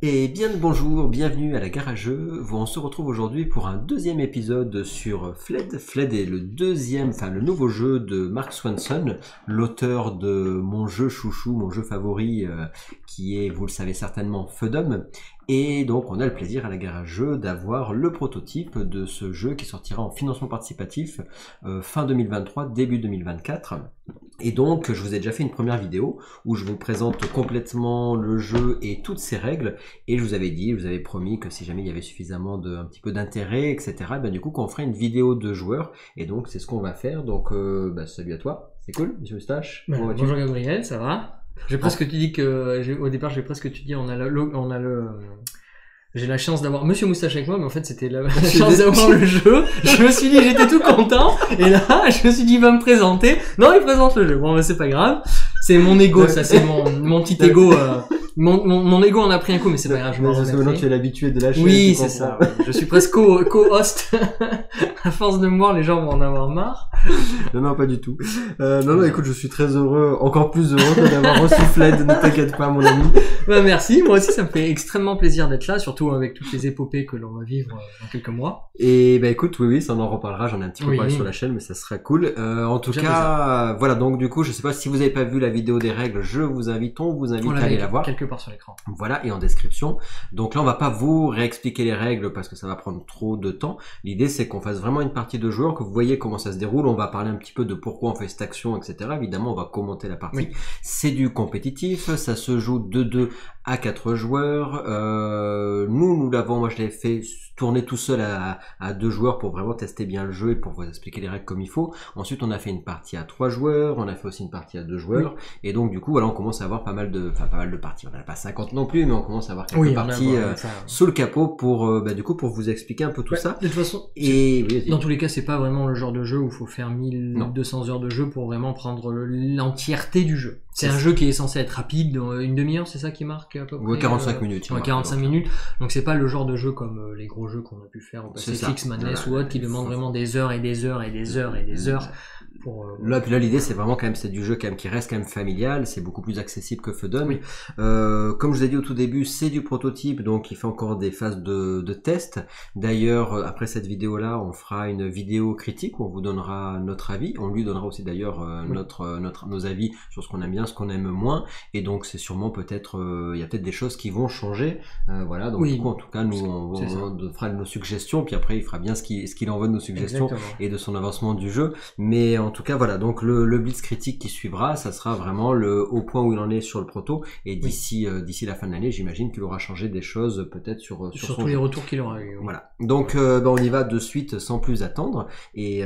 Et bien le bonjour, bienvenue à la Gare à Jeux. On se retrouve aujourd'hui pour un deuxième épisode sur Fled. Fled est le deuxième, enfin le nouveau jeu de Mark Swanson, l'auteur de mon jeu chouchou, mon jeu favori, qui est, vous le savez certainement, Feudum. Et donc on a le plaisir à la Gare à Jeux d'avoir le prototype de ce jeu qui sortira en financement participatif fin 2023, début 2024. Et donc je vous ai déjà fait une première vidéo où je vous présente complètement le jeu et toutes ses règles. Et je vous avais promis que si jamais il y avait suffisamment un petit peu d'intérêt, etc., ben du coup qu'on ferait une vidéo de joueurs. Et donc c'est ce qu'on va faire. Donc salut à toi, c'est cool, Monsieur Moustache. Bonjour Gabriel, ça va? J'ai presque dit au départ j'ai presque dit j'ai la chance d'avoir Monsieur Moustache avec moi, mais en fait c'était la chance d'avoir le jeu. Je me suis dit j'étais tout content, et là je me suis dit il va me présenter. Non, il présente le jeu. Bon, mais c'est pas grave. C'est mon ego, ça c'est mon petit ego. Mon ego en a pris un coup, mais c'est pas grave. Parce que maintenant tu es l'habitué de la chaîne. Oui, c'est ça. Ouais. Je suis presque co-host. À force de me voir, les gens vont en avoir marre. Non, pas du tout. Non, écoute, je suis très heureux, encore plus heureux que d'avoir reçu Fled. Ne t'inquiète pas, mon ami. Bah merci. Moi aussi, ça me fait extrêmement plaisir d'être là, surtout avec toutes les épopées que l'on va vivre dans quelques mois. Et bah écoute, oui, ça on en reparlera. J'en ai un petit peu parlé sur la chaîne, mais ça sera cool. En tout cas, voilà. Donc du coup, je sais pas si vous avez pas vu la vidéo des règles, on vous invite à aller la voir. Quelque part sur l'écran. Voilà, et en description. Donc là, on va pas vous réexpliquer les règles parce que ça va prendre trop de temps. L'idée, c'est qu'on fasse vraiment une partie de joueurs, que vous voyez comment ça se déroule. On va parler un petit peu de pourquoi on fait cette action, etc. Évidemment, on va commenter la partie. Oui. C'est du compétitif, ça se joue de 2 à 4 joueurs. Nous l'avons, moi je l'ai fait tourner tout seul à 2 joueurs pour vraiment tester bien le jeu et pour vous expliquer les règles comme il faut. Ensuite, on a fait une partie à 3 joueurs, on a fait aussi une partie à 2 joueurs. Oui. Et donc, du coup, voilà, on commence à avoir pas mal de parties. On n'en a pas 50 non plus, mais on commence à avoir quelques parties sous le capot pour, du coup, pour vous expliquer un peu tout ça. De toute façon, dans tous les cas, c'est pas vraiment le genre de jeu où il faut faire 1200 heures de jeu pour vraiment prendre l'entièreté du jeu. C'est un jeu qui est censé être rapide, une demi-heure, c'est ça qui marque à peu près 45 minutes. 45 minutes. Donc c'est pas le genre de jeu comme les gros jeux qu'on a pu faire au Pacific, Madness ou autre qui demandent vraiment des heures et des heures et des heures et des heures. Là l'idée c'est vraiment quand même, c'est du jeu quand même qui reste quand même familial, c'est beaucoup plus accessible que Feudum. Oui. Comme je vous ai dit au tout début, c'est du prototype, donc il fait encore des phases de test. D'ailleurs, après cette vidéo là, on fera une vidéo critique où on vous donnera notre avis, on lui donnera aussi d'ailleurs nos avis sur ce qu'on aime bien, ce qu'on aime moins, et donc c'est sûrement peut-être, il y a peut-être des choses qui vont changer, voilà, donc du coup en tout cas nous on fera nos suggestions, puis après il fera bien ce qu'il en veut de nos suggestions. Exactement. Et de son avancement du jeu, mais en tout cas voilà, donc le blitz critique qui suivra, ça sera vraiment au point où il en est sur le proto, et d'ici la fin de l'année, j'imagine qu'il aura changé des choses peut-être sur tous les retours qu'il aura eu. Oui. Voilà, donc on y va de suite sans plus attendre, et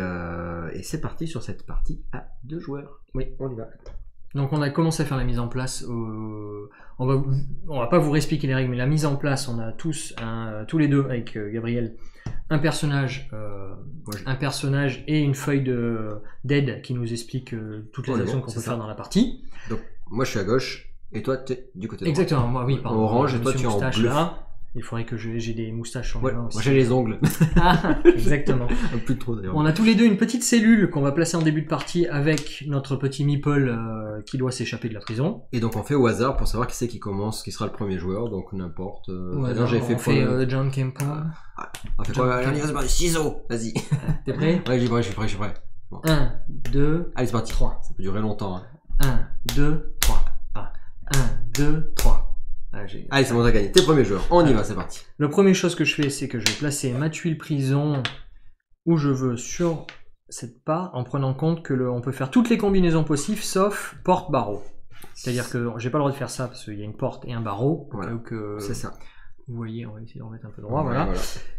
c'est parti sur cette partie à 2 joueurs. Oui, on y va. Donc on a commencé à faire la mise en place. On va pas vous réexpliquer les règles, mais la mise en place, on a tous les deux avec Gabriel un personnage et une feuille d'aide qui nous explique toutes les actions qu'on peut faire dans la partie. Donc moi je suis à gauche et toi tu es du côté droit. Exactement, moi oui, pardon. Orange et toi tu es en bleu. Là. Il faudrait que j'ai des moustaches sur les mains aussi. Moi j'ai les ongles. Ah, exactement. Plus trop d'ailleurs. On a tous les deux une petite cellule qu'on va placer en début de partie avec notre petit meeple qui doit s'échapper de la prison. Et donc on fait au hasard pour savoir qui c'est qui commence, qui sera le premier joueur, donc n'importe. On fait John Kempa. On fait quoi? Ciseaux, vas-y. T'es prêt? Ouais, je suis prêt. Bon. 1, 2, allez c'est parti. 3. Ça peut durer longtemps. Hein. 1, 2, 3. 1, 2, 3. Allez, c'est bon, t'as gagné. T'es premier joueur. On y va, c'est parti. La première chose que je fais, c'est que je vais placer ma tuile prison où je veux sur cette part, en prenant compte que on peut faire toutes les combinaisons possibles sauf porte-barreau. C'est-à-dire que j'ai pas le droit de faire ça parce qu'il y a une porte et un barreau. Voilà. C'est ça. Vous voyez, on va essayer de remettre un peu droit, voilà.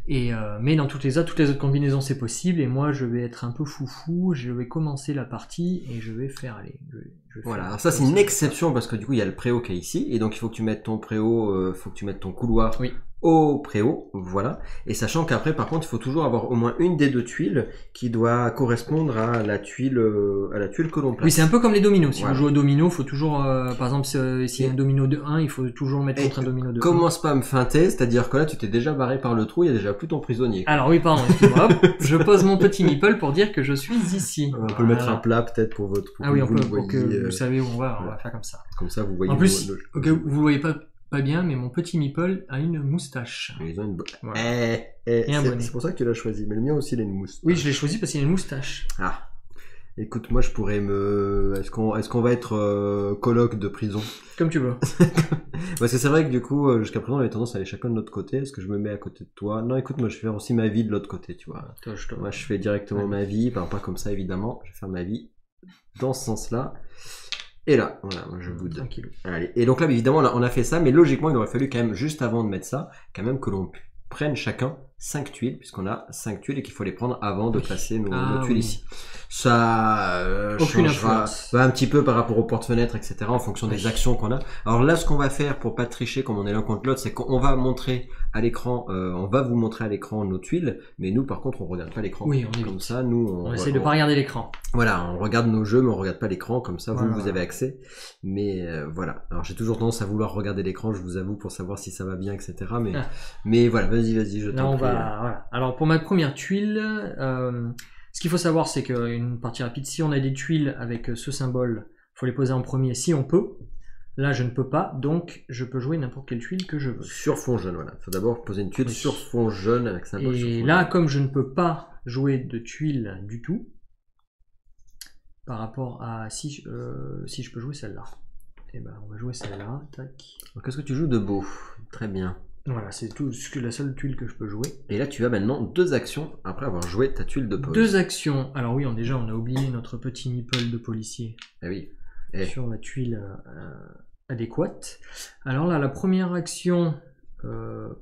Et mais dans toutes les autres combinaisons, c'est possible. Et moi, je vais être un peu foufou. Je vais commencer la partie et je vais faire voilà. Alors ça, c'est une exception parce que du coup, il y a le préau qui est ici, et donc il faut que tu mettes ton préau, faut que tu mettes ton couloir. Oui. Au préau, voilà. Et sachant qu'après, par contre, il faut toujours avoir au moins une des 2 tuiles qui doit correspondre à la tuile que l'on place. Oui, c'est un peu comme les dominos. Si vous jouez au domino, il faut toujours, par exemple, s'il y a un domino de 1, il faut toujours mettre contre un domino de 1. Commence pas à me feinter, c'est-à-dire que là, tu t'es déjà barré par le trou, il y a déjà plus ton prisonnier. Alors oui, pardon, excuse-moi. Je pose mon petit meeple pour dire que je suis ici. On peut le mettre un plat peut-être pour votre. Ah oui, on peut, pour que vous savez où on va faire comme ça. Comme ça, vous voyez. En plus, vous voyez pas. pas bien, mais mon petit meeple a une moustache. Ils ont une Voilà. Et un bonnet. C'est pour ça que tu l'as choisi, mais le mien aussi il a une moustache. Oui, je l'ai choisi parce qu'il a une moustache. Ah. Écoute, moi je pourrais me... Est-ce qu'on va être coloc de prison? Comme tu veux. Parce que c'est vrai que du coup, jusqu'à présent, on avait tendance à aller chacun de notre côté. Est-ce que je me mets à côté de toi? Non, écoute, moi je vais faire aussi ma vie de l'autre côté, tu vois. Moi je fais directement ma vie, enfin, pas comme ça évidemment, je vais faire ma vie dans ce sens-là. Et là, voilà, moi je boude. Tranquille. Allez. Et donc là, évidemment, on a fait ça, mais logiquement, il aurait fallu quand même, juste avant de mettre ça, quand même que l'on prenne chacun 5 tuiles, puisqu'on a 5 tuiles et qu'il faut les prendre avant de placer nos tuiles ici. Ça aucune changera influence. un petit peu par rapport aux porte-fenêtres, etc., en fonction des actions qu'on a. Alors là, ce qu'on va faire pour pas tricher comme on est l'un contre l'autre, c'est qu'on va montrer à l'écran, on va vous montrer à l'écran nos tuiles, mais nous, par contre, on regarde pas l'écran. Oui, on est comme ça, nous, on essaie de pas regarder l'écran. Voilà, on regarde nos jeux, mais on regarde pas l'écran, comme ça, voilà, vous avez accès. Mais voilà. Alors j'ai toujours tendance à vouloir regarder l'écran, je vous avoue, pour savoir si ça va bien, etc. Mais voilà, vas-y, je t'en prie. Voilà. Alors pour ma première tuile, ce qu'il faut savoir, c'est qu'une partie rapide, si on a des tuiles avec ce symbole, il faut les poser en premier si on peut. Là, je ne peux pas, donc je peux jouer n'importe quelle tuile que je veux. Sur fond jaune, voilà. Il faut d'abord poser une tuile sur fond jaune avec symbole sur fond jaune. Et là, comme je ne peux pas jouer de tuiles du tout, par rapport à si je peux jouer celle-là. Et ben, on va jouer celle-là. Tac. Qu'est-ce que tu joues de beau? Très bien. Voilà, c'est tout la seule tuile que je peux jouer. Et là, tu as maintenant 2 actions après avoir joué ta tuile de pause. 2 actions. Alors oui, déjà, on a oublié notre petit meeple de policier. Ah oui. Sur la tuile adéquate. Alors là, la première action, alors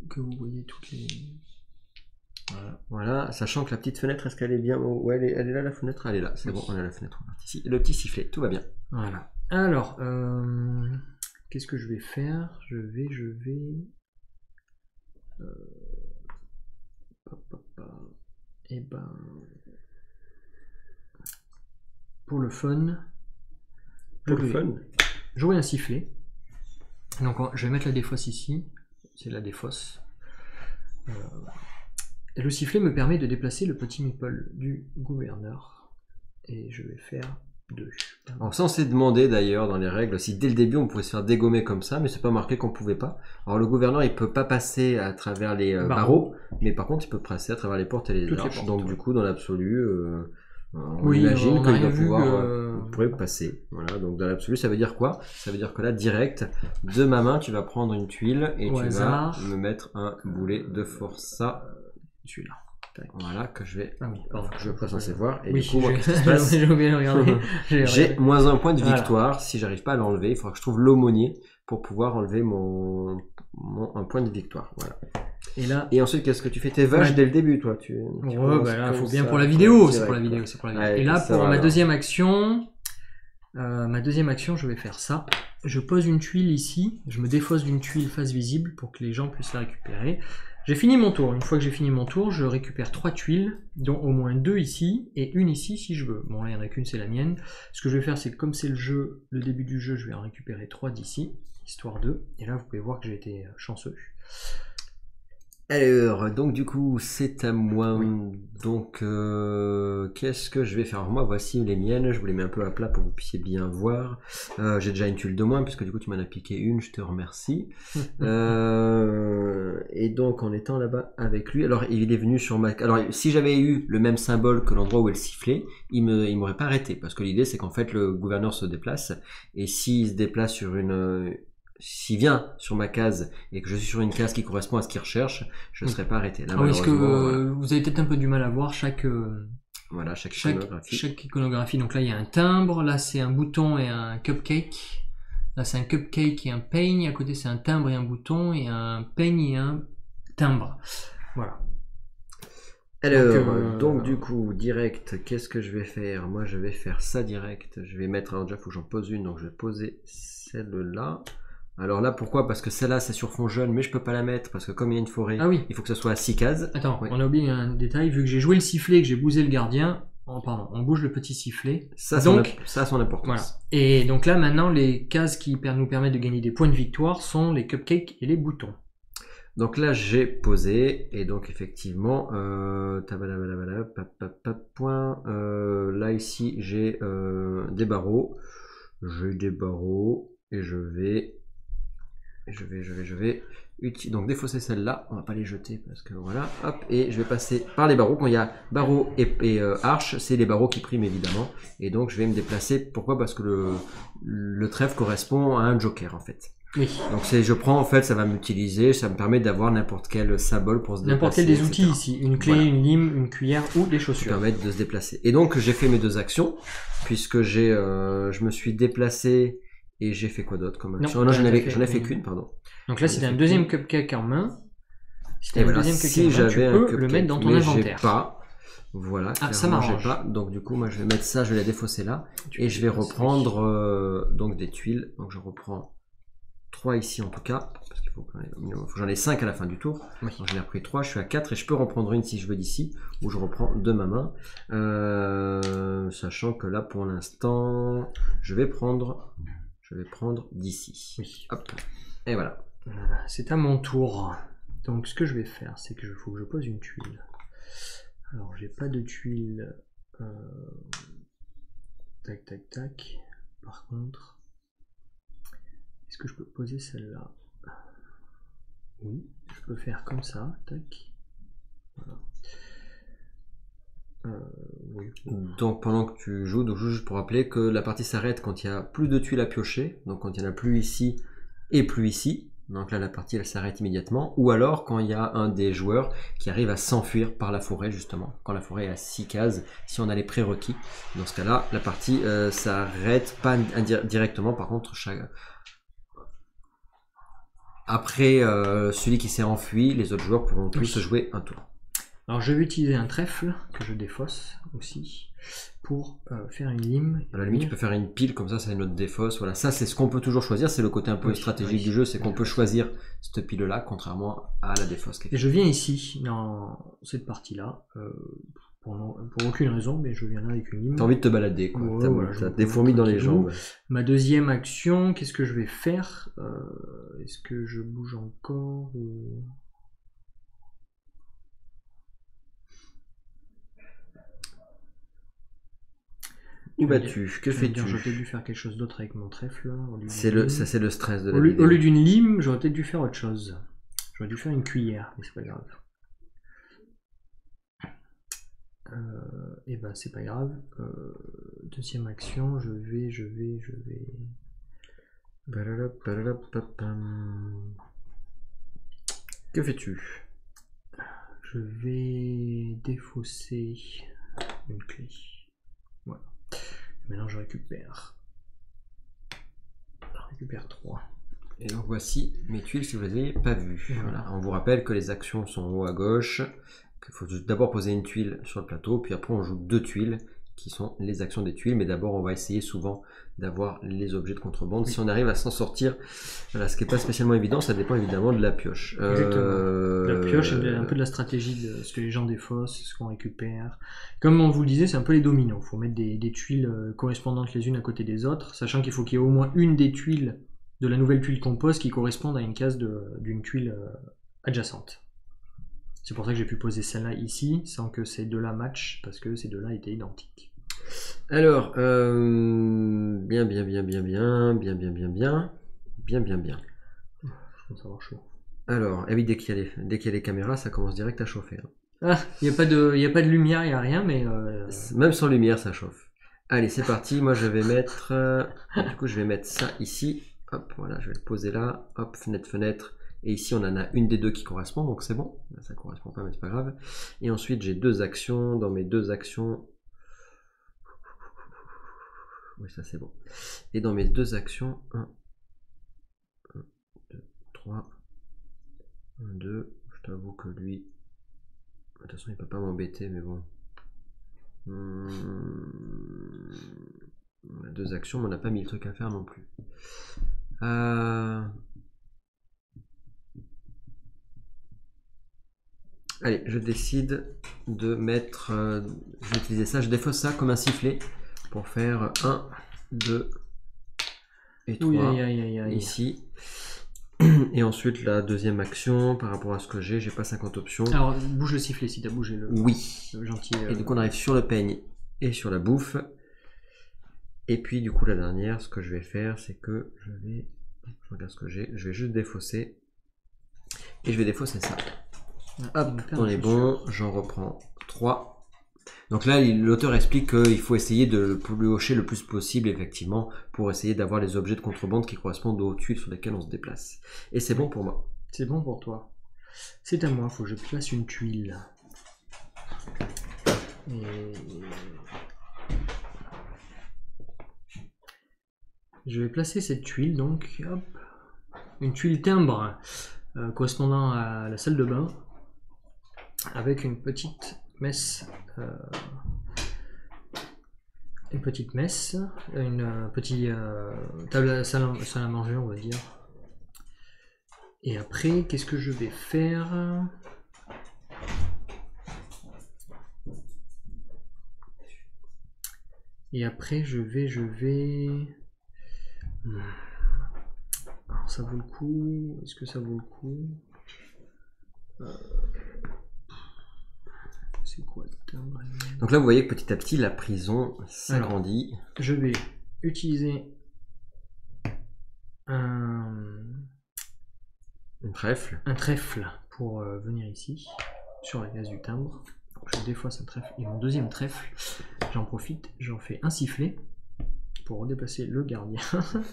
que vous voyez toutes les... Voilà, sachant que la petite fenêtre, est-ce qu'elle est bien? Ouais, elle est là, la fenêtre, elle est là. C'est bon, on a la fenêtre ici. Le petit sifflet, tout va bien. Voilà. Alors, qu'est-ce que je vais faire? Je vais... Et ben... Pour le fun... jouer un sifflet. Donc je vais mettre la défausse ici. C'est la défausse. Et le sifflet me permet de déplacer le petit meeple du gouverneur. Et je vais faire 2. Alors ça on s'est demandé d'ailleurs dans les règles si dès le début on pouvait se faire dégommer comme ça, mais c'est pas marqué qu'on pouvait pas. Alors le gouverneur il peut pas passer à travers les barreaux, mais par contre il peut passer à travers les portes et les arches. Donc du coup dans l'absolu on imagine qu'il va pouvoir pourrait passer. Voilà, donc dans l'absolu ça veut dire quoi? Ça veut dire que là direct de ma main tu vas prendre une tuile et tu vas me mettre un boulet de forçat. Celui-là. Voilà, que je vais. Ah oui, pardon. Je ne suis pas censé voir. Et oui, du coup, moi, qu'est-ce qui se passe? J'ai oublié de regarder. J'ai moins 1 point de victoire. Si j'arrive pas à l'enlever, il faudra que je trouve l'aumônier pour pouvoir enlever un point de victoire. Voilà. Et ensuite, qu'est-ce que tu fais? T'es vache dès le début, toi. Bah là, faut bien pour la vidéo. C'est pour la vidéo. Et là, pour ma deuxième action, je vais faire ça. Je pose une tuile ici. Je me défausse d'une tuile face visible pour que les gens puissent la récupérer. J'ai fini mon tour. Une fois que j'ai fini mon tour, je récupère 3 tuiles, dont au moins 2 ici et une ici si je veux. Bon là il n'y en a qu'une, c'est la mienne. Ce que je vais faire, c'est que comme c'est le début du jeu, je vais en récupérer 3 d'ici, histoire de. Et là vous pouvez voir que j'ai été chanceux. Alors, donc du coup, c'est à moi. Oui. Donc, qu'est-ce que je vais faire? Alors, moi, voici les miennes. Je vous les mets un peu à plat pour que vous puissiez bien voir. J'ai déjà une tuile de moins, puisque du coup, tu m'en as piqué une. Je te remercie. Et donc, en étant là-bas avec lui, alors, il est venu sur ma... Alors, si j'avais eu le même symbole que l'endroit où elle sifflait, il m'aurait pas arrêté. Parce que l'idée, c'est qu'en fait, le gouverneur se déplace. Et s'il se déplace sur s'il vient sur ma case et que je suis sur une case qui correspond à ce qu'il recherche, je ne serai pas arrêté. Là, est-ce que vous avez peut-être un peu du mal à voir chaque iconographie. Chaque iconographie. Donc là, il y a un timbre, là c'est un bouton et un cupcake. Là c'est un cupcake et un peigne. À côté c'est un timbre et un bouton et un peigne et un timbre. Voilà. Alors, donc du coup, direct, qu'est-ce que je vais faire? Moi, je vais faire ça direct. Je vais mettre, alors déjà, il faut que j'en pose une, donc je vais poser celle-là. Alors là, pourquoi? Parce que celle-là, c'est sur fond jaune, mais je peux pas la mettre, parce que comme il y a une forêt, il faut que ça soit à 6 cases. Attends, on a oublié un détail, vu que j'ai joué le sifflet et que j'ai bousé le gardien, on bouge le petit sifflet. Ça a son importance. Voilà. Et donc là, maintenant, les cases qui nous permettent de gagner des points de victoire sont les cupcakes et les boutons. Donc là, j'ai posé, et donc effectivement, là ici, j'ai des barreaux. J'ai des barreaux. Et je vais donc défausser celle-là, on va pas les jeter parce que voilà, hop, et je vais passer par les barreaux. Quand il y a barreaux et arche, c'est les barreaux qui priment évidemment, et donc je vais me déplacer. Pourquoi? Parce que le trèfle correspond à un joker en fait. Oui. Donc je prends en fait, ça va m'utiliser, ça me permet d'avoir n'importe quel symbole pour se déplacer. N'importe quel des outils ici, une clé, voilà. Une lime, une cuillère ou des chaussures. Qui permettent de se déplacer. Et donc j'ai fait mes deux actions, puisque je me suis déplacé. Et j'ai fait quoi d'autre comme action? Non, j'en ai fait qu'une, pardon. Donc là, si tu as un deuxième cupcake en main, si tu as un deuxième cupcake en main, tu peux le mettre dans ton inventaire. Pas. Voilà, ça m'arrange pas. Donc du coup, moi je vais mettre ça, je vais la défausser là. Et je vais reprendre donc des tuiles. Donc je reprends 3 ici en tout cas. Parce qu'il faut que j'en ai 5 à la fin du tour. Oui. Donc j'en ai repris 3, je suis à 4 et je peux reprendre une si je veux d'ici. Où je reprends de ma main. Sachant que là pour l'instant, je vais prendre d'ici. Oui. Hop. Et voilà. C'est à mon tour. Donc ce que je vais faire, c'est que faut que je pose une tuile. Alors j'ai pas de tuile. Tac tac tac. Par contre, est-ce que je peux poser celle-là? Oui, je peux faire comme ça. Tac. Voilà. Oui. Donc pendant que tu joues, donc juste pour rappeler que la partie s'arrête quand il y a plus de tuiles à piocher, donc quand il n'y en a plus ici et plus ici, donc là la partie elle s'arrête immédiatement, ou alors quand il y a un des joueurs qui arrive à s'enfuir par la forêt justement, quand la forêt est à 6 cases, si on a les prérequis, dans ce cas là la partie s'arrête pas directement, par contre après celui qui s'est enfui, les autres joueurs pourront tous jouer un tour. Alors je vais utiliser un trèfle que je défausse aussi pour faire une lime. À la limite, tu peux faire une pile comme ça, c'est notre défausse. Voilà, ça c'est ce qu'on peut toujours choisir, c'est le côté un peu stratégique du jeu, c'est qu'on peut choisir cette pile-là, contrairement à la défausse. Et je viens ici, dans cette partie-là, pour aucune raison, mais je viens là avec une lime. T'as envie de te balader, quoi. T'as des fourmis dans les jambes. Ma deuxième action, qu'est-ce que je vais faire? Est-ce que je bouge encore ou... Où vas-tu? Que fais-tu? J'aurais peut-être dû faire quelque chose d'autre avec mon trèfle. Ça c'est le stress de la vidéo. Au lieu d'une lime, j'aurais peut-être dû faire autre chose. J'aurais dû faire une cuillère, mais c'est pas grave. Et ben c'est pas grave. Deuxième action, je vais. Que fais-tu? Je vais défausser une clé. Voilà. Maintenant je récupère 3. Et donc voici mes tuiles si vous les avez pas vues. Voilà. On vous rappelle que les actions sont en haut à gauche, qu'il faut d'abord poser une tuile sur le plateau, puis après on joue 2 tuiles qui sont les actions des tuiles, mais d'abord on va essayer souvent d'avoir les objets de contrebande. Si on arrive à s'en sortir, voilà, ce qui n'est pas spécialement évident, ça dépend évidemment de la pioche. Exactement. La pioche et un peu de la stratégie de ce que les gens défaussent, ce qu'on récupère. Comme on vous le disait, c'est un peu les dominos. Il faut mettre des tuiles correspondantes les unes à côté des autres, sachant qu'il faut qu'il y ait au moins une des tuiles de la nouvelle tuile qu'on pose qui corresponde à une case d'une tuile adjacente. C'est pour ça que j'ai pu poser celle-là ici, sans que ces deux-là matchent, parce que ces deux-là étaient identiques. Alors, bien. Je pense avoir chaud. Alors, oui, dès qu'il y a les caméras, ça commence direct à chauffer. Hein. Ah, il n'y a pas de lumière, il n'y a rien, mais... Même sans lumière, ça chauffe. Allez, c'est parti. Moi, je vais mettre... du coup, je vais mettre ça ici. Hop, voilà, je vais le poser là. Hop, fenêtre. Et ici, on en a une des deux qui correspond, donc c'est bon. Là, ça correspond pas, mais c'est pas grave. Et ensuite, j'ai 2 actions. Dans mes 2 actions... Oui, ça c'est bon. Et dans mes 2 actions, 1, 2, 3, 1, 2, je t'avoue que lui, de toute façon il peut pas m'embêter, mais bon. 2 actions, mais on n'a pas mis le truc à faire non plus. Allez, je décide de mettre, je vais utiliser ça, je défausse ça comme un sifflet. Pour faire 1, 2 et 3 ici. Et ensuite la deuxième action par rapport à ce que j'ai pas 50 options. Alors bouge le sifflet si tu as bougé le. Oui. Le gentil. Et donc on arrive sur le peigne et sur la bouffe. Et puis du coup la dernière, ce que je vais faire, c'est que je regarde ce que j'ai, je vais juste défausser. Et je vais défausser ça. Hop, on est bon, j'en reprends 3. Donc là, l'auteur explique qu'il faut essayer de le piocher le plus possible, effectivement, pour essayer d'avoir les objets de contrebande qui correspondent aux tuiles sur lesquelles on se déplace. Et c'est bon pour moi. C'est bon pour toi. C'est à moi, il faut que je place une tuile. Et... je vais placer cette tuile, donc, hop, une tuile timbre correspondant à la salle de bain, avec une petite messe, une petite table salle à manger, on va dire. Et après, qu'est-ce que je vais faire? Et après, je vais... alors, ça vaut le coup? Est-ce que ça vaut le coup? C'est quoi? Donc là, vous voyez que petit à petit, la prison s'agrandit. Je vais utiliser un trèfle pour venir ici, sur la case du timbre. Je défausse un trèfle et mon deuxième trèfle, j'en profite, j'en fais un sifflet pour redéplacer le gardien.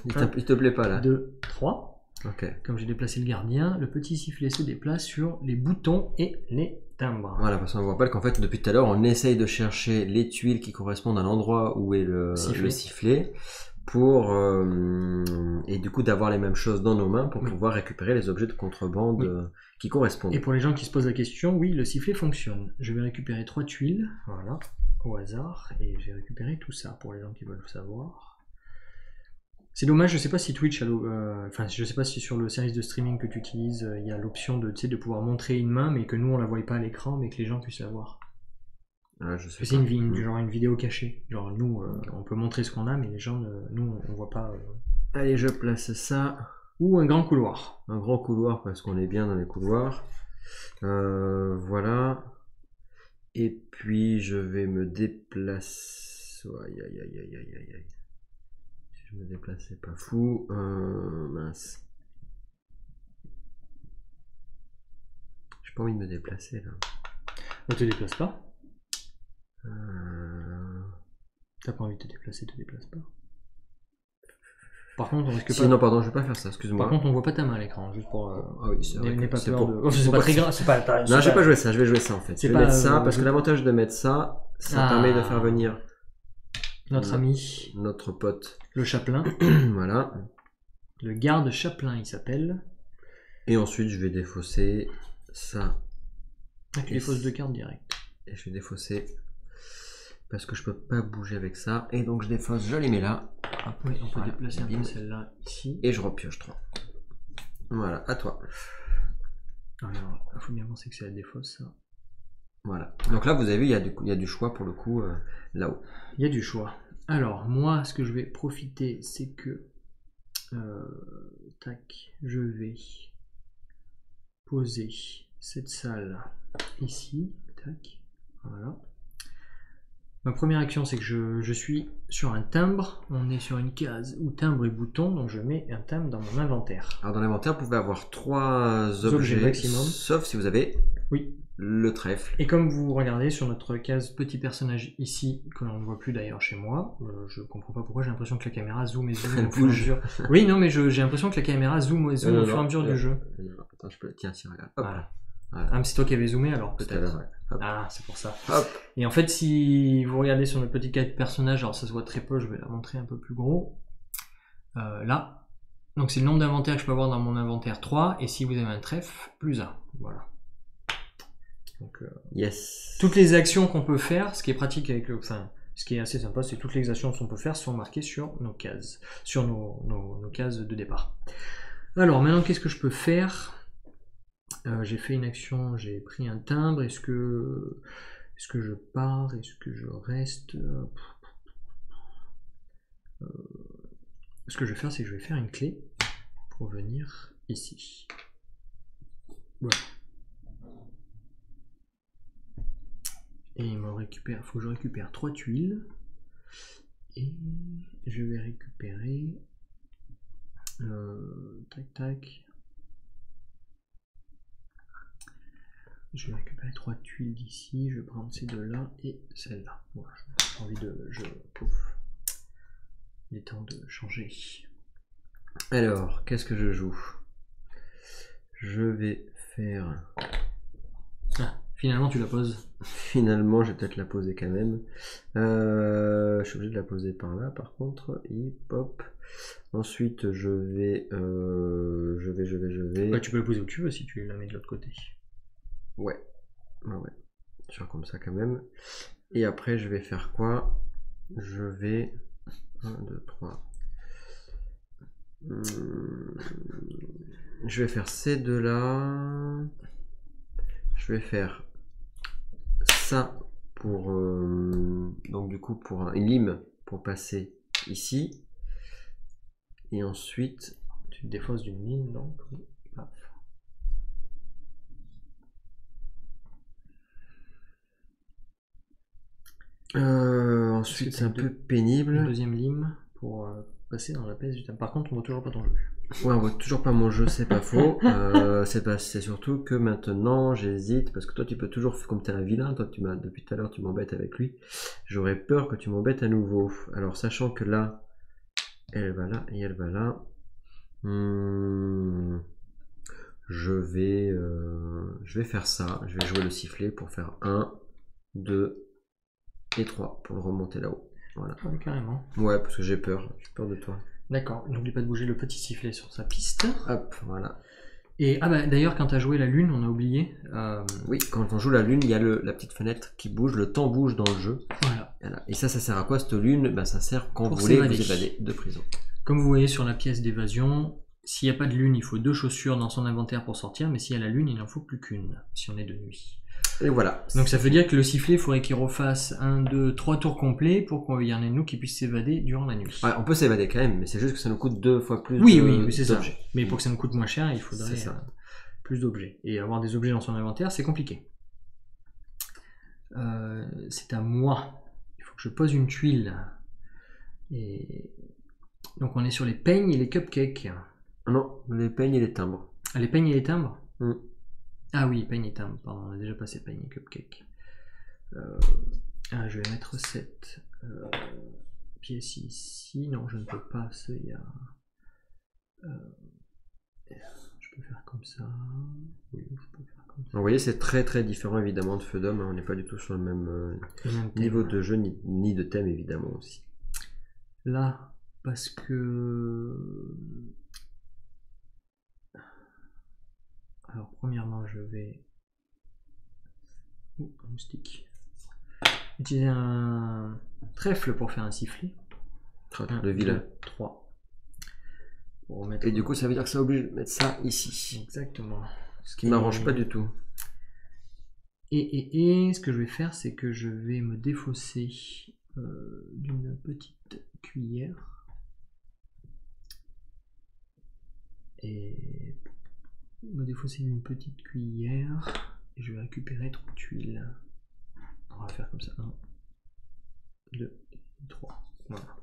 Il te plaît pas là? 2, 3. Ok. Comme j'ai déplacé le gardien, le petit sifflet se déplace sur les boutons et les timbres. Voilà, parce qu'on vous rappelle qu'en fait, depuis tout à l'heure, on essaye de chercher les tuiles qui correspondent à l'endroit où est le sifflet pour et du coup d'avoir les mêmes choses dans nos mains pour pouvoir récupérer les objets de contrebande qui correspondent. Et pour les gens qui se posent la question, oui, le sifflet fonctionne. Je vais récupérer 3 tuiles, voilà, au hasard, et j'ai récupéré tout ça pour les gens qui veulent savoir. C'est dommage, je sais pas si Twitch, je sais pas si sur le service de streaming que tu utilises, il y a l'option de pouvoir montrer une main, mais que nous on la voit pas à l'écran, mais que les gens puissent la voir. C'est une vidéo cachée. Genre nous, on peut montrer ce qu'on a, mais les gens, nous, on voit pas. Allez, je place ça. Ou un grand couloir. Un grand couloir parce qu'on est bien dans les couloirs. Voilà. Et puis je vais me déplacer. Aïe aïe aïe aïe aïe aïe. Si je me déplace, c'est pas fou. Mince. J'ai pas envie de me déplacer là. Ne te déplace pas. T'as pas envie de te déplacer, te déplace pas. Par contre, on risque pas. Non, pardon, je vais pas faire ça, excuse-moi. Par contre, on voit pas ta main à l'écran, juste pour. Ah oui, c'est vrai. N'aie pas peur de. C'est pas très grave, c'est pas. Non, je vais pas jouer ça, je vais jouer ça en fait. Je vais mettre ça parce que l'avantage de mettre ça, ça permet de faire venir notre ami, notre pote, le chapelain. Voilà. Le garde chapelain, il s'appelle. Et ensuite, je vais défausser ça. Ah, tu défausses 2 cartes direct. Et je vais défausser parce que je peux pas bouger avec ça. Et donc je défausse, je les mets là. Hop, oui, on peut déplacer un peu celle-là ici. Et je repioche 3. Voilà, à toi. Alors, il faut bien penser que c'est la défausse, ça. Voilà. Donc là, vous avez vu, il y a du choix pour le coup là-haut. Il y a du choix. Alors, moi, ce que je vais profiter, c'est que tac, je vais poser cette salle ici. Tac, voilà. Ma première action, c'est que je suis sur un timbre. On est sur une case où timbre et bouton, donc je mets un timbre dans mon inventaire. Alors dans l'inventaire, vous pouvez avoir 3 objets maximum, sauf si vous avez le trèfle. Et comme vous regardez sur notre case petit personnage ici, que l'on ne voit plus d'ailleurs chez moi, je comprends pas pourquoi j'ai l'impression que la caméra zoom et zoom au fur et à mesure. Oui, non, mais j'ai l'impression que la caméra zoom et zoom au fur et à mesure du jeu. Attends, je peux. Tiens, regarde. Hop. Voilà. Ah, mais c'est toi qui avais zoomé alors peut-être. Ouais. Ah, c'est pour ça. Hop. Et en fait, si vous regardez sur notre petit case personnage, alors ça se voit très peu, je vais la montrer un peu plus gros. Là. Donc c'est le nombre d'inventaires que je peux avoir dans mon inventaire 3, et si vous avez un trèfle, plus 1. Voilà. Donc, yes. Toutes les actions qu'on peut faire, ce qui est pratique avec le. Enfin, ce qui est assez sympa, c'est que toutes les actions qu'on peut faire sont marquées sur nos cases, sur nos cases de départ. Alors maintenant, qu'est-ce que je peux faire? J'ai fait une action, j'ai pris un timbre. Est-ce que je pars? Est-ce que je reste? Ce que je vais faire, c'est que je vais faire une clé pour venir ici. Voilà. Et il me récupère, faut que je récupère 3 tuiles. Et je vais récupérer tac tac. Je vais récupérer 3 tuiles d'ici, je vais prendre ces deux-là et celle-là. Voilà, j'ai envie de... Pouf. Il est temps de changer. Alors, qu'est-ce que je joue? Je vais faire... Ah, finalement tu la poses. Finalement, je vais peut-être la poser quand même. Je suis obligé de la poser par là, par contre. Hip hop. Ensuite, je vais... Ouais, tu peux la poser où tu veux si tu la mets de l'autre côté. Ouais. Je vais comme ça quand même. Et après, je vais faire quoi? Je vais... 1, 2, 3. Je vais faire ces deux-là. Je vais faire ça pour... donc du coup, pour une lime pour passer ici. Et ensuite... Tu te défausses d'une ligne, donc... Paf. Ensuite, c'est un peu pénible. Une deuxième lime pour passer dans la pièce du thème. Par contre, on voit toujours pas ton jeu. Ouais, on voit toujours pas mon jeu, c'est pas faux. C'est surtout que maintenant, j'hésite, parce que toi, tu peux toujours, comme tu es un vilain, toi, depuis tout à l'heure, tu m'embêtes avec lui. J'aurais peur que tu m'embêtes à nouveau. Alors, sachant que là, elle va là et elle va là. Je vais faire ça. Je vais jouer le sifflet pour faire 1, 2 et 3 pour le remonter là-haut. Voilà. Ah oui, carrément. Ouais, parce que j'ai peur de toi. D'accord, n'oublie pas de bouger le petit sifflet sur sa piste. Hop, voilà. Et ah bah d'ailleurs, quand tu as joué la lune, on a oublié. Oui, quand on joue la lune, il y a la petite fenêtre qui bouge, le temps bouge dans le jeu. Voilà. Et ça sert à quoi cette lune? Ben, ça sert quand Pour vous voulez s'évader. vous évader de prison. Comme vous voyez sur la pièce d'évasion, s'il n'y a pas de lune, il faut 2 chaussures dans son inventaire pour sortir, mais s'il y a la lune, il n'en faut plus qu'une, si on est de nuit. Et voilà. Donc ça veut dire que le sifflet, il faudrait qu'il refasse 1, 2, 3 tours complets pour qu'il y en ait de nous qui puissent s'évader durant la nuit. Ouais, on peut s'évader quand même, mais c'est juste que ça nous coûte 2 fois plus Oui, c'est ça. d'objets. Mais pour que ça nous coûte moins cher, il faudrait plus d'objets. Et avoir des objets dans son inventaire, c'est compliqué. C'est à moi. Il faut que je pose une tuile. Et donc on est sur les peignes et les cupcakes. Non, les peignes et les timbres. Ah, les peignes et les timbres. Ah oui, peignes et timbres, pardon, on a déjà passé peignes et cupcakes. Je vais mettre cette pièce ici. Non, je ne peux pas, il y a... je peux faire comme ça. Oui, je peux faire comme ça. Vous voyez, c'est très très différent évidemment de Feu d'Homme. On n'est pas du tout sur le même niveau de jeu, ni de thème évidemment aussi. Là, parce que... Alors, premièrement, je vais... un moustique. Utiliser un trèfle pour faire un sifflet. De vilain. 3. Et du coup, ça veut dire que ça oblige de mettre ça ici. Exactement. Ce qui m'arrange pas du tout. Et ce que je vais faire, c'est que je vais me défausser d'une petite cuillère. Et me défausser d'une petite cuillère. Et je vais récupérer 3 tuiles. On va faire comme ça. 1, 2, 3. Voilà.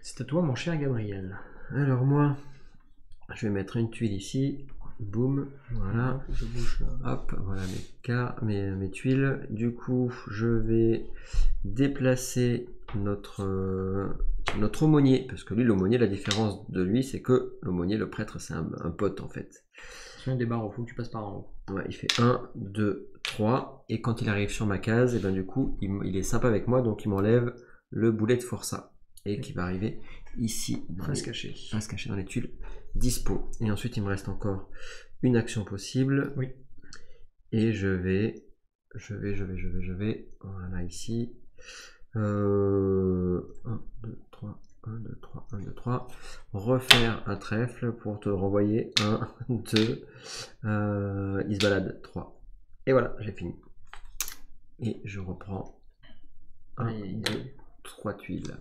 C'est à toi, mon cher Gabriel. Alors moi, je vais mettre une tuile ici. Boum, voilà. Je bouge là. Hop, voilà mes tuiles. Du coup, je vais déplacer notre aumônier. Parce que lui, l'aumônier, la différence de lui, c'est que l'aumônier, le prêtre, c'est un pote en fait. C'est un des barreaux, il faut que tu passes par en haut. Ouais, il fait 1, 2, 3. Et quand il arrive sur ma case, et ben du coup, il est sympa avec moi, donc il m'enlève le boulet de forçat. Et qui va arriver ici. Face cachée. Face cachée dans les tuiles dispo. Et ensuite, il me reste encore une action possible. Oui. Et je vais. Voilà, ici. 1, 2, 3. 1, 2, 3, 1, 2, 3. Refaire un trèfle pour te renvoyer 1, 2. Il se balade 3. Et voilà, j'ai fini. Et je reprends 1, 2, 3 tuiles.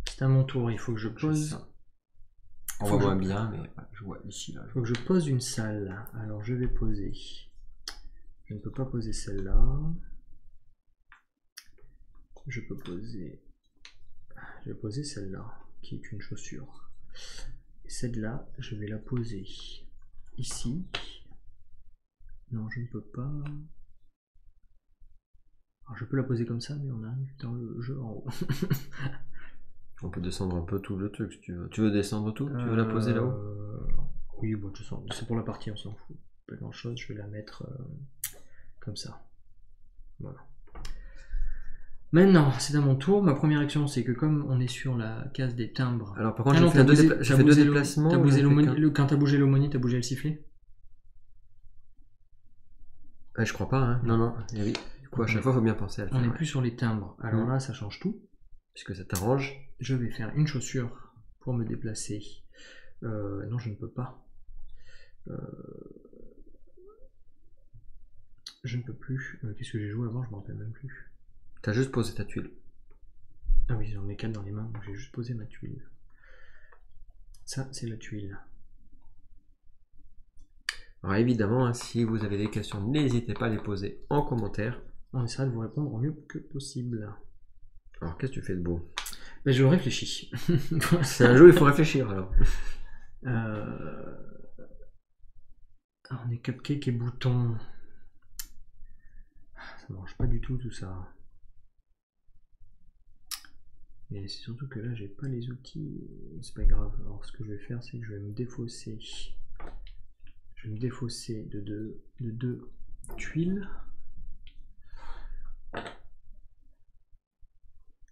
C'est à mon tour, il faut que je pose. On voit moins bien, mais je vois ici. Là, il faut que je pose une salle. Alors je vais poser. Je ne peux pas poser celle-là. Je peux poser je vais poser celle-là, qui est une chaussure. Et celle-là, je vais la poser ici. Non, je ne peux pas. Alors, je peux la poser comme ça, mais on arrive dans le jeu en haut. On peut descendre un peu tout le truc si tu veux. Tu veux descendre tout? Tu veux la poser là-haut? Oui, bon, de toute façon, c'est pour la partie, on s'en fout. Pas grand chose, je vais la mettre comme ça. Voilà. Maintenant, c'est à mon tour. Ma première action, c'est que comme on est sur la case des timbres. Alors, par contre, j'ai fait deux déplacements. Quand t'as bougé l'aumônier, t'as bougé le sifflet? Je crois pas, hein. Non, non. Et oui. Du coup, à chaque fois, il faut bien penser à le faire. On n'est plus sur les timbres. Alors là, ça change tout. Puisque ça t'arrange. Je vais faire une chaussure pour me déplacer. Non, je ne peux pas. Je ne peux plus. Qu'est-ce que j'ai joué avant? Je ne me rappelle même plus. T'as juste posé ta tuile. Ah oui, j'en ai 4 dans les mains, donc j'ai juste posé ma tuile. Ça, c'est la tuile. Alors évidemment, hein, si vous avez des questions, n'hésitez pas à les poser en commentaire. On essaiera de vous répondre au mieux que possible. Alors, qu'est-ce que tu fais de beau? Ben, je réfléchis. C'est un jeu, il faut réfléchir alors. Alors, on est cupcake et bouton. Ça marche pas du tout ça. Et c'est surtout que là, j'ai pas les outils. C'est pas grave. Alors, ce que je vais faire, c'est que je vais me défausser. Je vais me défausser de deux tuiles.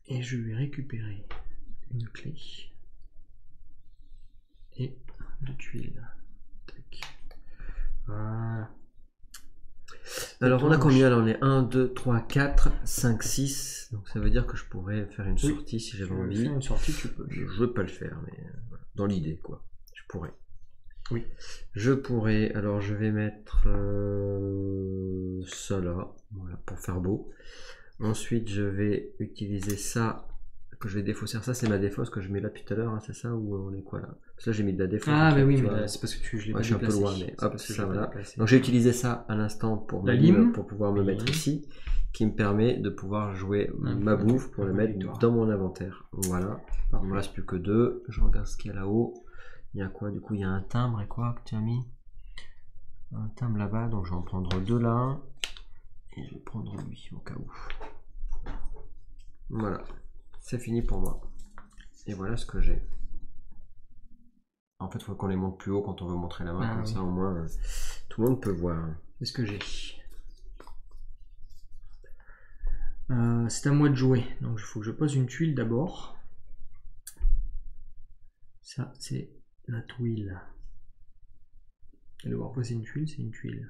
Et je vais récupérer une clé et 2 tuiles. Tac. Voilà. Alors on a combien là? On est 1, 2, 3, 4, 5, 6. Donc ça veut dire que je pourrais faire une sortie si j'avais envie. Faire une sortie, tu peux. Je veux pas le faire, mais voilà. Dans l'idée quoi. Je pourrais. Oui. Je pourrais. Alors je vais mettre ça là, voilà, pour faire beau. Ensuite, je vais utiliser ça, que je vais défausser. Ça, c'est ma défausse que je mets là depuis tout à l'heure, hein, c'est ça? Ou on est quoi là? Parce que là, j'ai mis de la défausse. Ah, mais oui, mais c'est parce que je l'ai pas je suis un peu déplacé. loin, mais hop, ça voilà. Donc, j'ai utilisé ça à l'instant pour, pour pouvoir me mettre ici, qui me permet de pouvoir jouer ma bouffe pour la mettre dans mon inventaire. Voilà. Il me reste plus que 2. Je regarde ce qu'il y a là-haut. Il y a quoi? Du coup, il y a un timbre et quoi que tu as mis? Un timbre là-bas, donc je vais en prendre 2 là. Et je vais prendre lui au cas où. Voilà, c'est fini pour moi. Et voilà ce que j'ai. En fait, il faut qu'on les monte plus haut quand on veut montrer la main, comme ça au moins tout le monde peut voir. C'est ce que j'ai. C'est à moi de jouer, donc il faut que je pose une tuile d'abord. Ça, c'est la tuile. Et devoir poser une tuile, c'est une tuile.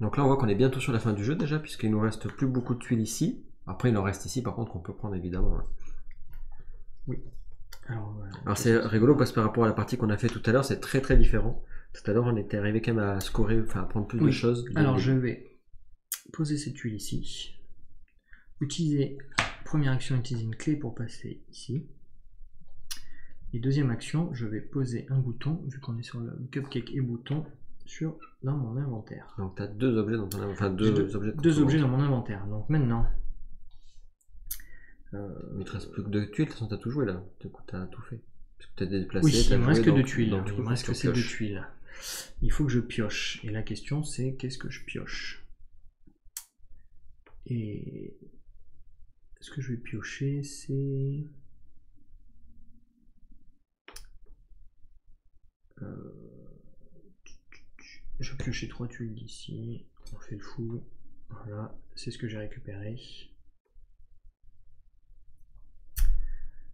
Donc là, on voit qu'on est bientôt sur la fin du jeu déjà, puisqu'il nous reste plus beaucoup de tuiles ici. Après, il en reste ici, par contre, qu'on peut prendre évidemment. Hein. Oui. Alors c'est rigolo parce que par rapport à la partie qu'on a fait tout à l'heure, c'est très très différent. Tout à l'heure, on était arrivé quand même à scorer, enfin à prendre plus de choses. Alors je vais poser cette tuile ici. Utiliser, première action, utiliser une clé pour passer ici. Et deuxième action, je vais poser un bouton, vu qu'on est sur le cupcake et bouton, dans mon inventaire. Donc tu as 2 objets dans ton inventaire. Enfin, deux objets dans mon inventaire. Donc maintenant. Mais il te reste plus que 2 tuiles, de toute façon tu as tout joué là. Du coup tu as tout fait. Parce que tu as déplacé. Oui, il me reste que 2 tuiles. Il me reste que ces 2 tuiles. Il faut que je pioche. Et la question c'est qu'est-ce que je pioche? Et ce que je vais piocher c'est. Je vais piocher 3 tuiles d'ici, on fait le fou, voilà, c'est ce que j'ai récupéré.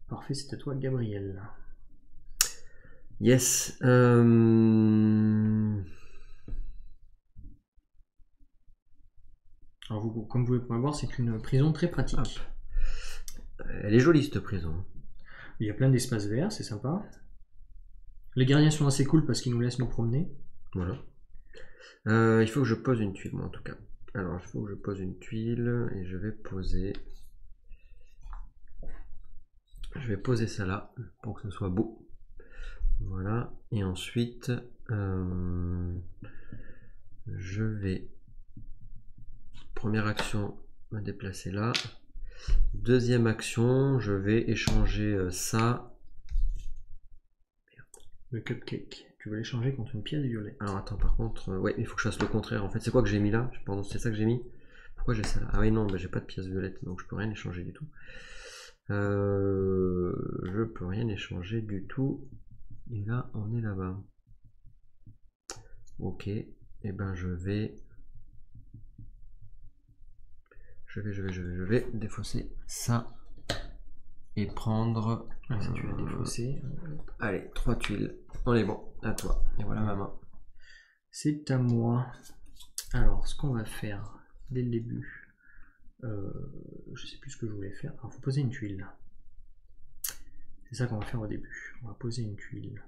Parfait, c'est à toi Gabriel. Yes. Alors vous, comme vous pouvez voir, c'est une prison très pratique. Elle est jolie cette prison. Il y a plein d'espaces verts, c'est sympa. Les gardiens sont assez cool parce qu'ils nous laissent nous promener. Voilà. Il faut que je pose une tuile, moi en tout cas. Alors, il faut que je pose une tuile et je vais poser. Je vais poser ça là pour que ce soit beau. Voilà. Et ensuite, je vais. Première action, me déplacer là. Deuxième action, je vais échanger ça. Le cupcake. Tu veux l'échanger contre une pièce violette. Alors attends, par contre, ouais, il faut que je fasse le contraire. En fait, c'est quoi que j'ai mis là? Pardon, c'est ça que j'ai mis? Pourquoi j'ai ça là? Ah oui, non, bah, j'ai pas de pièce violette, donc je peux rien échanger du tout. Je peux rien échanger du tout. Et là, on est là-bas. Ok, et ben je vais défausser ça et prendre. Ah, ça, tu l'as défaussé. Allez, 3 tuiles. On est bon, à toi. Et voilà ma main. C'est à moi. Alors, ce qu'on va faire dès le début, je sais plus ce que je voulais faire. Alors, il faut poser une tuile. C'est ça qu'on va faire au début. On va poser une tuile.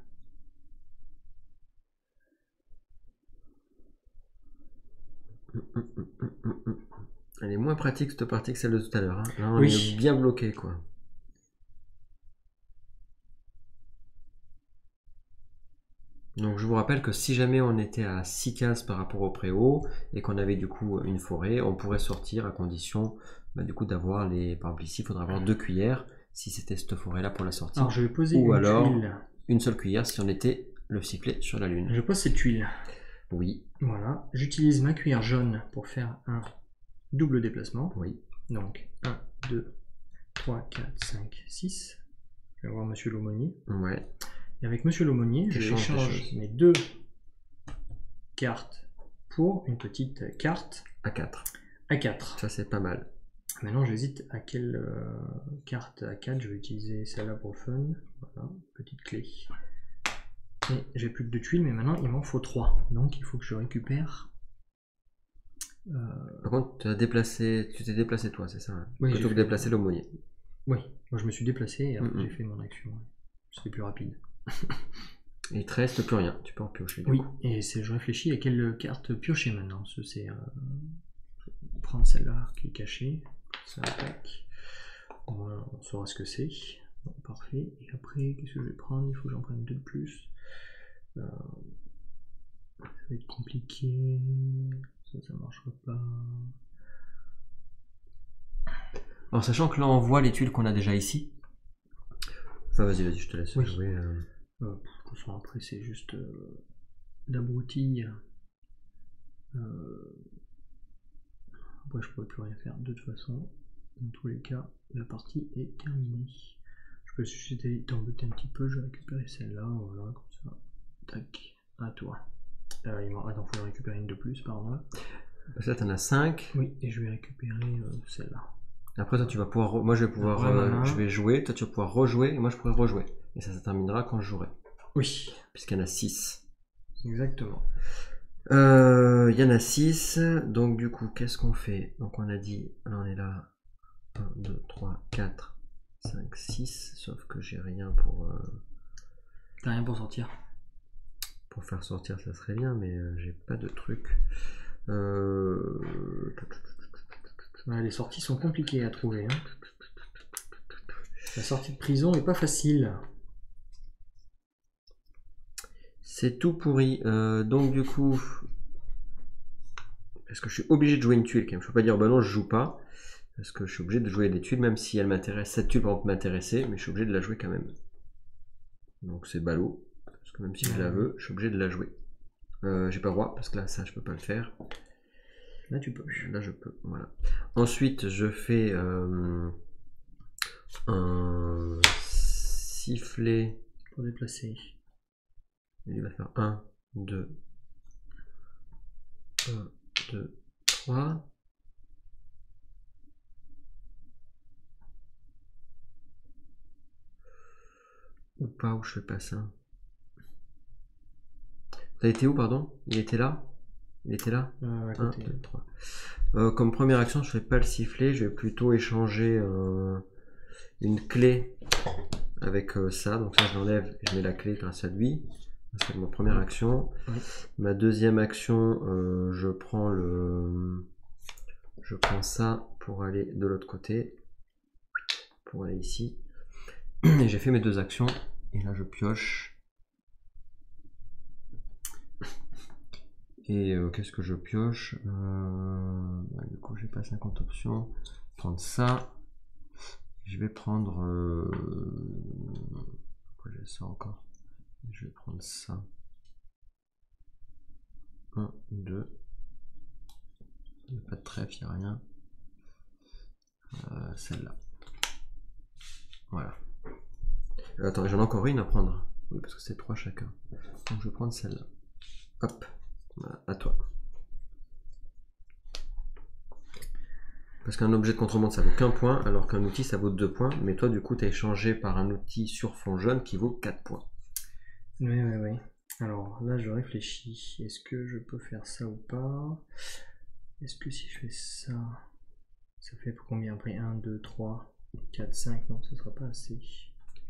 Elle est moins pratique cette partie que celle de tout à l'heure. Hein. Là, on Oui. est bien bloqué, quoi. Donc je vous rappelle que si jamais on était à 6 cases par rapport au préau et qu'on avait du coup une forêt, on pourrait sortir à condition du coup d'avoir les. Par exemple ici, il faudrait avoir 2 cuillères si c'était cette forêt là pour la sortie. Alors je vais poser ou une alors tuile. Une seule cuillère si on était le sifflet sur la lune. Je pose cette tuile. Oui. Voilà. J'utilise ma cuillère jaune pour faire un double déplacement. Oui. Donc 1, 2, 3, 4, 5, 6. Je vais voir Monsieur l'aumônier. Ouais. Et avec Monsieur l'aumônier, je échange mes 2 cartes pour une petite carte A4. A4. Ça c'est pas mal. Maintenant j'hésite à quelle carte A4 je vais utiliser celle-là pour le fun. Voilà, petite clé. Et j'ai plus que 2 tuiles, mais maintenant il m'en faut 3. Donc il faut que je récupère. Par contre, tu t'es déplacé toi, c'est ça hein? Oui, plutôt que de déplacer l'aumônier. Oui, moi je me suis déplacé et après j'ai fait mon action. C'était plus rapide. Il te reste plus rien, tu peux en piocher. Oui, et je réfléchis à quelle carte piocher maintenant. C'est prendre celle-là qui est cachée. Ça attaque. Voilà, on saura ce que c'est. Bon, parfait. Et après, qu'est-ce que je vais prendre? Il faut que j'en prenne 2 de plus. Ça va être compliqué. Ça marchera pas. En sachant que là on voit les tuiles qu'on a déjà ici. Enfin vas-y, je te laisse jouer. De toute façon, après c'est juste la broutille. Après je pourrais plus rien faire de toute façon. Dans tous les cas, la partie est terminée. Je peux susciter t'embêter un petit peu, je vais récupérer celle-là, voilà, comme ça. Tac, à toi. Attends, faut récupérer une de plus, pardon. Ça t'en as 5. Oui, et je vais récupérer celle-là. Après toi tu vas pouvoir, moi je vais pouvoir, je vais jouer, toi tu vas pouvoir rejouer et moi je pourrai rejouer. Et ça terminera quand je jouerai. Oui. Puisqu'il y en a 6. Exactement. Il y en a 6, donc du coup qu'est-ce qu'on fait? Donc on a dit, là on est là, 1, 2, 3, 4, 5, 6, sauf que j'ai rien pour... T'as rien pour sortir? Pour faire sortir ça serait bien, mais j'ai pas de truc. Ouais, les sorties sont compliquées à trouver. Hein. La sortie de prison est pas facile. C'est tout pourri. Donc du coup, est-ce que je suis obligé de jouer une tuile quand même? Je peux pas dire bah non je joue pas, parce que je suis obligé de jouer des tuiles, même si elle m'intéresse. Cette tuile par exemple m'intéresser, mais je suis obligé de la jouer quand même. Donc c'est ballot, parce que même si je la veux, je suis obligé de la jouer. J'ai pas le droit, parce que là ça je peux pas le faire. Là tu peux. Là je peux, voilà. Ensuite je fais un sifflet. Pour déplacer. Il va faire 1, 2, 1, 2, 3. Ou pas, où je fais pas ça. T'as été où, pardon? Il était là? Il était là? 1, 2, 3. Comme première action, je fais pas le sifflet, je vais plutôt échanger une clé avec ça. Donc ça, je l'enlève, je mets la clé grâce à lui. C'est ma première action. Oui. Ma deuxième action, je prends ça pour aller de l'autre côté, pour aller ici. Et j'ai fait mes 2 actions. Et là, je pioche. Et qu'est-ce que je pioche? Du coup, j'ai pas 50 options. Prendre ça. Je vais prendre... Pourquoi j'ai ça encore? Je vais prendre ça. 1, 2. Il n'y a pas de trèfle, il n'y a rien. Celle-là. Voilà. Attends, j'en ai encore une à prendre. Oui, parce que c'est 3 chacun. Donc je vais prendre celle-là. Hop. Voilà, à toi. Parce qu'un objet de contrebande ça vaut qu'un point, alors qu'un outil ça vaut 2 points. Mais toi, du coup, tu as échangé par un outil sur fond jaune qui vaut 4 points. Oui, oui, oui. Alors là, je réfléchis. Est-ce que je peux faire ça ou pas? Est-ce que si je fais ça, ça fait pour combien après? 1, 2, 3, 4, 5? Non, ce sera pas assez.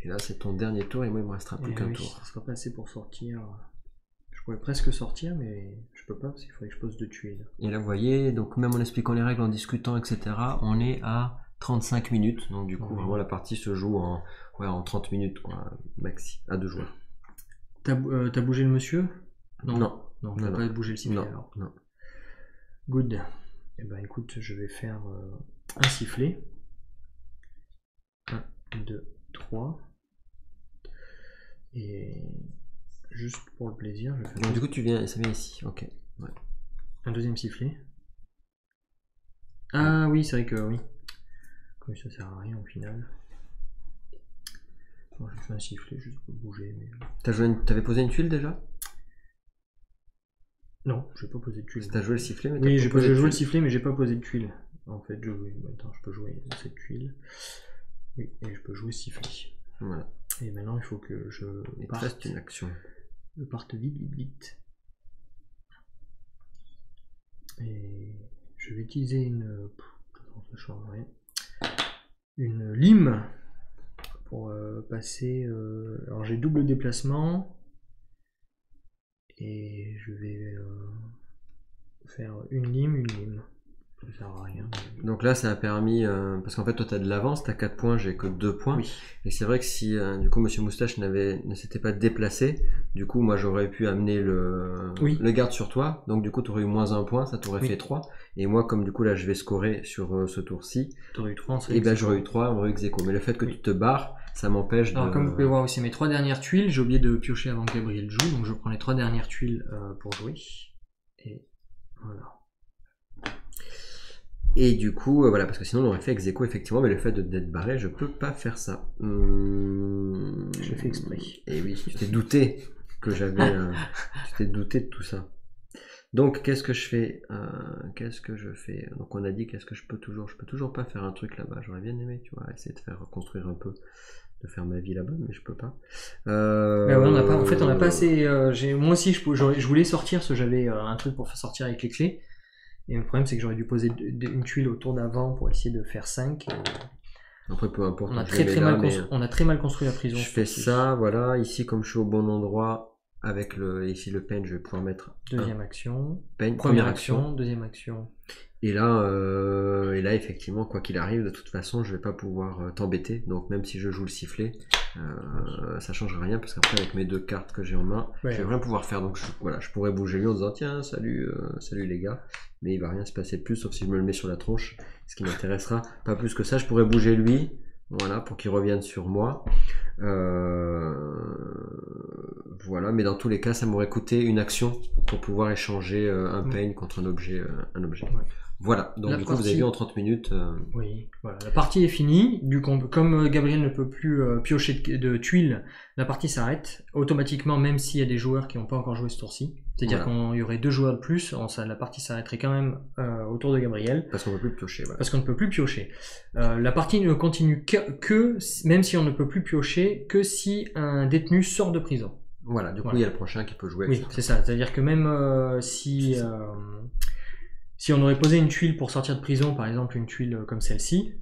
Et là, c'est ton dernier tour et moi, il me restera plus qu'un oui, tour. Ça sera pas assez pour sortir. Je pourrais presque sortir, mais je peux pas parce qu'il faudrait que je pose 2 tuiles. Et là, vous voyez, donc même en expliquant les règles, en discutant, etc., on est à 35 minutes. Donc du coup, vraiment, la partie se joue en 30 minutes, quoi, maxi, à 2 joueurs. T'as bougé le monsieur? Non. Non, t'as pas bougé le sifflet non, alors. Non. Good. Et ben écoute, je vais faire un sifflet. 1, 2, 3. Et juste pour le plaisir, je vais faire. Donc du coup, ça vient ici, ok. Ouais. Un deuxième sifflet. Ah oui, c'est vrai que oui. Comme ça sert à rien au final. Bon, je fais un sifflet juste pour bouger. Mais... T'avais posé une tuile déjà? Non, je n'ai pas posé de tuile. T'as joué le sifflet, mais oui, j'ai joué le sifflet, mais j'ai pas posé de tuile. En fait, attends, je peux jouer cette tuile. Oui, et je peux jouer sifflet. Voilà. Et maintenant, il faut que je parte une action. Je parte vite. Et je vais utiliser une. Ça change rien. Une lime pour passer. Alors j'ai double déplacement. Et je vais faire une lime. Ça sert à rien. Donc là, ça a permis, parce qu'en fait, toi, tu as de l'avance, tu as 4 points, j'ai que 2 points. Oui. Et c'est vrai que si, du coup, Monsieur Moustache ne s'était pas déplacé, du coup, moi, j'aurais pu amener le garde sur toi. Donc, du coup, tu aurais eu moins 1 point, ça t'aurait fait 3. Et moi, comme du coup, là, je vais scorer sur ce tour-ci. Tu aurais eu 3, et ben, j'aurais eu 3, on aurait eu ex aequo. Mais le fait que tu te barres, ça m'empêche de... Alors, comme vous pouvez voir aussi, mes 3 dernières tuiles, j'ai oublié de piocher avant que Gabriel joue. Donc, je prends les 3 dernières tuiles pour jouer. Et voilà. Et du coup, voilà, parce que sinon on aurait fait ex aequo effectivement, mais le fait d'être barré, je peux pas faire ça. J'ai fait exprès. Et oui, tu t'es douté que j'avais... tu t'es douté de tout ça. Donc, qu'est-ce que je fais? Donc, on a dit, je peux toujours pas faire un truc là-bas. J'aurais bien aimé, tu vois, essayer de faire construire un peu, de faire ma vie là-bas, mais je peux pas. Mais ouais, on n'a pas assez... moi aussi, je voulais sortir, parce que j'avais un truc pour sortir avec les clés. Et le problème, c'est que j'aurais dû poser une tuile autour d'avant pour essayer de faire 5. Après, peu importe. On a très mal construit la prison. Je fais ça, voilà. Ici, comme je suis au bon endroit, avec ici le pen, je vais pouvoir mettre... Deuxième action. Première action. Deuxième action. Et là, effectivement, quoi qu'il arrive, de toute façon, je vais pas pouvoir t'embêter. Donc, même si je joue le sifflet, ça changera rien parce qu'après, avec mes 2 cartes que j'ai en main, je vais rien pouvoir faire. Donc, je pourrais bouger lui en disant tiens, salut les gars. Mais il va rien se passer de plus, sauf si je me le mets sur la tronche, ce qui m'intéressera pas plus que ça. Je pourrais bouger lui, voilà, pour qu'il revienne sur moi. Voilà, mais dans tous les cas, ça m'aurait coûté une action pour pouvoir échanger un pain contre un objet. Ouais. Voilà, donc du coup vous avez vu en 30 minutes. Oui, voilà, la partie est finie. Du coup, comme Gabriel ne peut plus piocher de tuiles, la partie s'arrête automatiquement, même s'il y a des joueurs qui n'ont pas encore joué ce tour-ci. C'est-à-dire qu'il y aurait 2 joueurs de plus, la partie s'arrêterait quand même autour de Gabriel. Parce qu'on ne peut plus piocher. Voilà. Parce qu'on ne peut plus piocher. La partie ne continue que, même si on ne peut plus piocher, que si un détenu sort de prison. Voilà, du coup il y a le prochain qui peut jouer. Oui, c'est ça. C'est-à-dire que même si on aurait posé une tuile pour sortir de prison, par exemple une tuile comme celle-ci,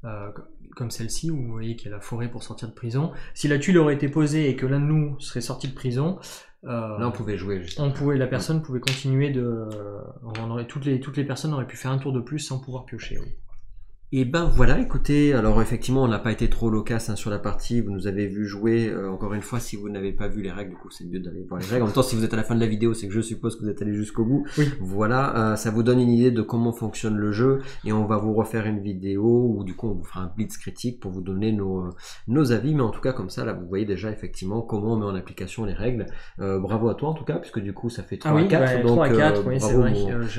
où vous voyez qu'il y a la forêt pour sortir de prison, si la tuile aurait été posée et que l'un de nous serait sorti de prison, là on pouvait jouer. La personne pouvait continuer toutes les personnes auraient pu faire un tour de plus sans pouvoir piocher. Oui. Et ben voilà, écoutez, alors effectivement on n'a pas été trop loquace sur la partie, vous nous avez vu jouer, encore une fois si vous n'avez pas vu les règles, du coup c'est mieux d'aller voir les règles, en même temps si vous êtes à la fin de la vidéo c'est que je suppose que vous êtes allé jusqu'au bout, Oui. Voilà, ça vous donne une idée de comment fonctionne le jeu, et on va vous refaire une vidéo, où du coup on vous fera un blitz critique pour vous donner nos avis, mais en tout cas comme ça là vous voyez déjà effectivement comment on met en application les règles. Bravo à toi en tout cas, puisque du coup ça fait 3 à 4, ouais, donc 3 à 4, oui, c'est bravo vrai,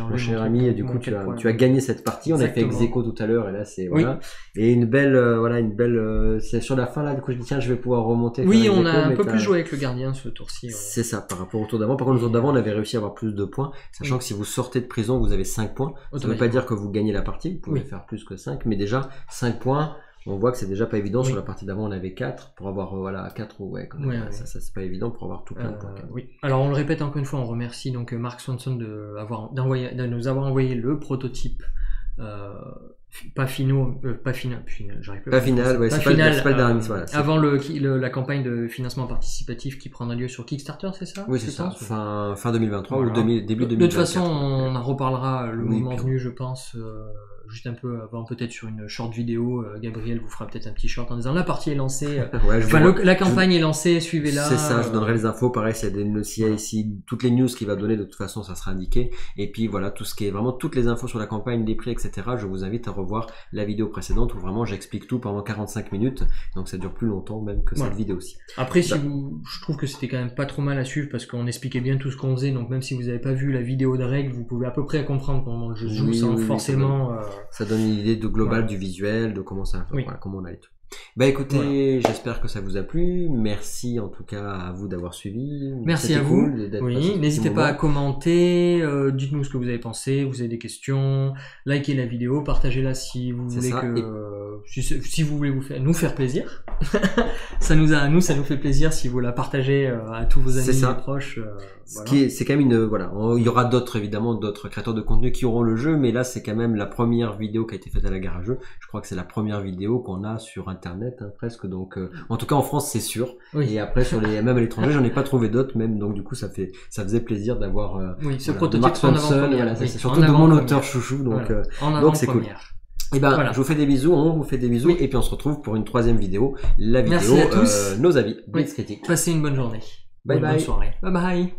mon cher ami, et du coup tu as gagné cette partie, on a fait ex-aequo tout à l'heure, et là c'est voilà. Et une belle, c'est sur la fin là, du coup je dis tiens je vais pouvoir remonter. Oui, on a un peu plus joué avec le gardien ce tour-ci. Ouais. C'est ça, par rapport au tour d'avant. Par contre, le tour d'avant, on avait réussi à avoir plus de points, sachant que si vous sortez de prison, vous avez 5 points. Ça ne veut pas dire que vous gagnez la partie, vous pouvez faire plus que 5, mais déjà 5 points. On voit que c'est déjà pas évident. Sur la partie d'avant, on avait 4 pour avoir 4 ça c'est pas évident pour avoir tout plein de points. Oui. Alors on le répète encore une fois, on remercie donc Mark Swanson de nous avoir envoyé le prototype. Pas final, j'arrive pas final, ouais, c'est pas le dernier, voilà, avant la campagne de financement participatif qui prendra lieu sur Kickstarter, c'est ça? Oui, c'est ça, fin 2023 ou début 2024. De toute façon, on en reparlera le moment venu, je pense, juste un peu avant, peut-être sur une short vidéo. Gabriel vous fera peut-être un petit short en disant la partie est lancée, la campagne est lancée, suivez-la. C'est ça, je donnerai les infos, pareil, s'il y a ici toutes les news qu'il va donner, de toute façon, ça sera indiqué. Et puis voilà, tout ce qui est vraiment toutes les infos sur la campagne, les prix, etc. Je vous invite à revoir la vidéo précédente où vraiment j'explique tout pendant 45 minutes, donc ça dure plus longtemps même que cette vidéo-ci. Après, je trouve que c'était quand même pas trop mal à suivre parce qu'on expliquait bien tout ce qu'on faisait, donc même si vous n'avez pas vu la vidéo de règles, vous pouvez à peu près comprendre comment le jeu se joue sans forcément... Ça donne une idée de global du visuel, de comment ça, comment on a et tout. Bah écoutez, j'espère que ça vous a plu. Merci en tout cas à vous d'avoir suivi. Merci à vous. Oui, n'hésitez pas à commenter, dites-nous ce que vous avez pensé, vous avez des questions, likez la vidéo, partagez-la si vous voulez si vous voulez nous faire plaisir. ça nous fait plaisir si vous la partagez à tous vos amis et proches. C'est quand même il y aura évidemment d'autres créateurs de contenu qui auront le jeu, mais là c'est quand même la première vidéo qui a été faite à la Gare à Jeux. Je crois que c'est la première vidéo qu'on a sur internet presque, donc en tout cas en France c'est sûr. Et après même à l'étranger j'en ai pas trouvé d'autres même, donc du coup ça faisait plaisir d'avoir ce prototype Mark Swanson, c'est surtout de mon auteur chouchou, donc c'est cool. Et je vous fais des bisous, on vous fait des bisous, et puis on se retrouve pour une 3e vidéo, la vidéo nos avis, blitz critique. Passez une bonne journée. Bye bye. Bonne soirée. Bye bye.